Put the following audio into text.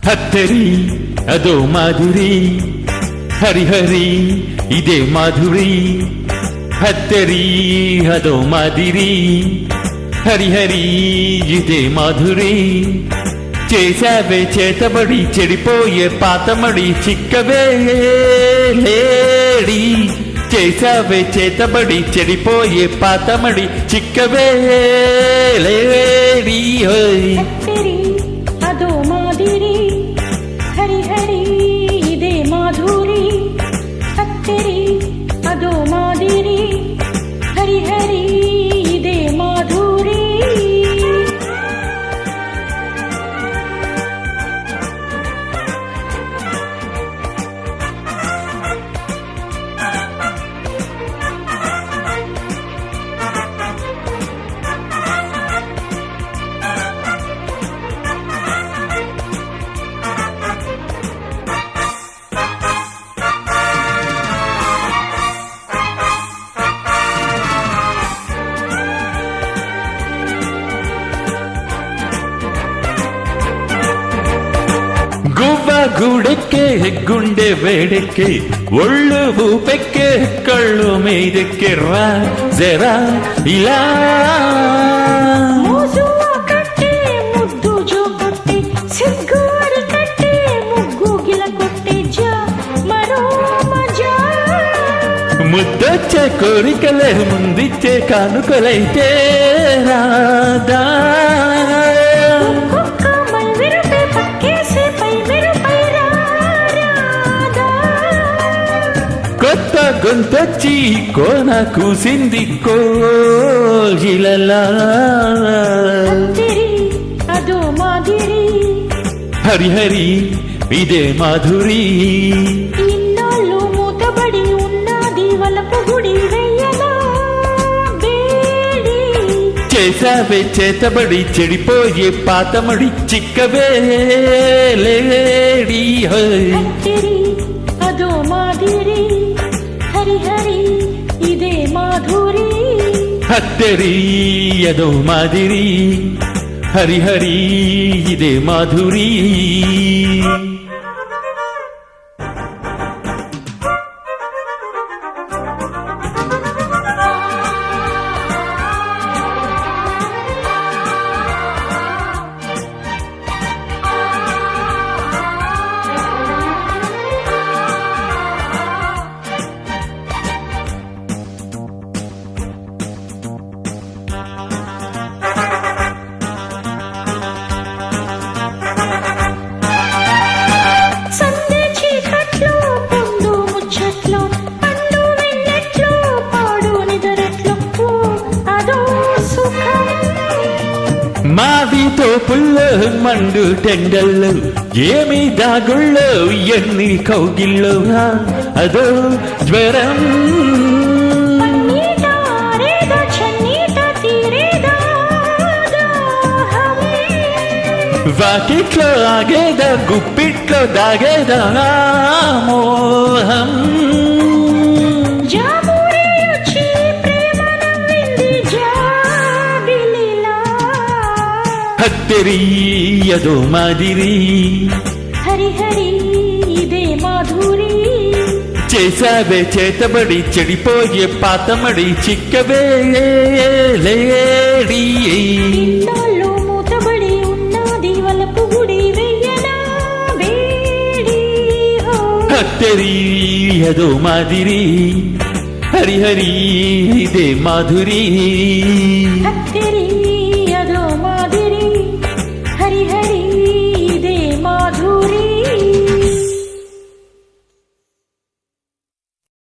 ಹತ್ತರಿ ಅದೋ ಮಾಧುರಿ, ಹರಿಹರಿ ಇದೇ ಮಾಧುರಿ. ಹತ್ತರಿ ಅದೋ మాదిరి, హరిహరి ఇదే మాధురి. చేసావే చేతబడి చెడిపోయే పాతమడి చిక్కవే లేడి. చేసావే చేతబడి చెడిపోయే పాతమడి చిక్కవే లేడి. హత్తరి అదో మాదిరి, హరిహరి ఇదే మాధురి. హత్తరి అదో మాదిరి, హరిహరి ఇదే మాధురి. ಗುವ್ವ ಗೂಡೆಕ್ಕೆ ಗುಂಡೆ ಬೇಡಕ್ಕೆ ಒಳ್ಳು ಊಪೆಕ್ಕೆ ಕಳ್ಳು ಮೇಯ್ದಕ್ಕೆ ರಾ ಜರಾ ಇಲ್ಲ. ಮೋಸುವ ಕಟ್ಟೆ ಮುದ್ದು ಜೋ ಕೊಟ್ಟೆ, ಸಿಗ್ಗು ಅಡಿ ಕಟ್ಟೆ ಮುಗ್ಗು ಗಿಲ ಕೊಟ್ಟೆ ಜ ಮರೋ ಮಜಾ. ముద్దొచ్చే కోరికలే ముందిచ్చే కానుకలైతే రాదా. ఒక్కొక్క మల్విరుపే పక్కేసే పై మెరుపై రారాదా. కొత్త గొంతొచ్చి కోన కూసింది కోయిలలా. హత్తరి అదో మాదిరి, హరిహరి ఇదే మాధురి. ఇన్నాళ్ళు మూతబడి ఉన్నది వలపు గుడి వెయ్యలా వేడి. చేసావే చేతబడి చెడిపోయే పాతమడి చిక్కవే లేడి. హత్తరి అదో మాదిరి, హరిహరి ఇదే మాధురి. హత్తరి అదో మాదిరి, హరిహరి ఇదే మాధురి. సందే చీకట్లో పొందు ముచ్చట్లో పండు వెన్నెట్లో పాడు నిదరెట్లో ఓ అదో సుఖం. మావితో పుల్లో మండు టెండల్లో ఏమి దాగుల్లో ఎన్ని కౌగిల్లో అదో జ్వరం. పన్నీట ఆరేదా చన్నీట తీరేదా దాహం. వాకిట్లో ఆగేదా గుప్పిట్లో దాగేదా మోహం. జాబురే వచ్చి ప్రేమ నవ్వింది జాబిలిలా. హత్తరి అదో మాదిరి, హరిహరి ఇదే మాధురి. చేసావే చేతబడి చెడిపోయే పాతమడి చిక్కవే లేడి. ఇన్నాళ్ళు మూతబడి ఉన్నది వలపు గుడి వెయ్యనా వేడి. హో హత్తరి అదో మాదిరి, హరిహరి ఇదే మాధురి. హత్తరి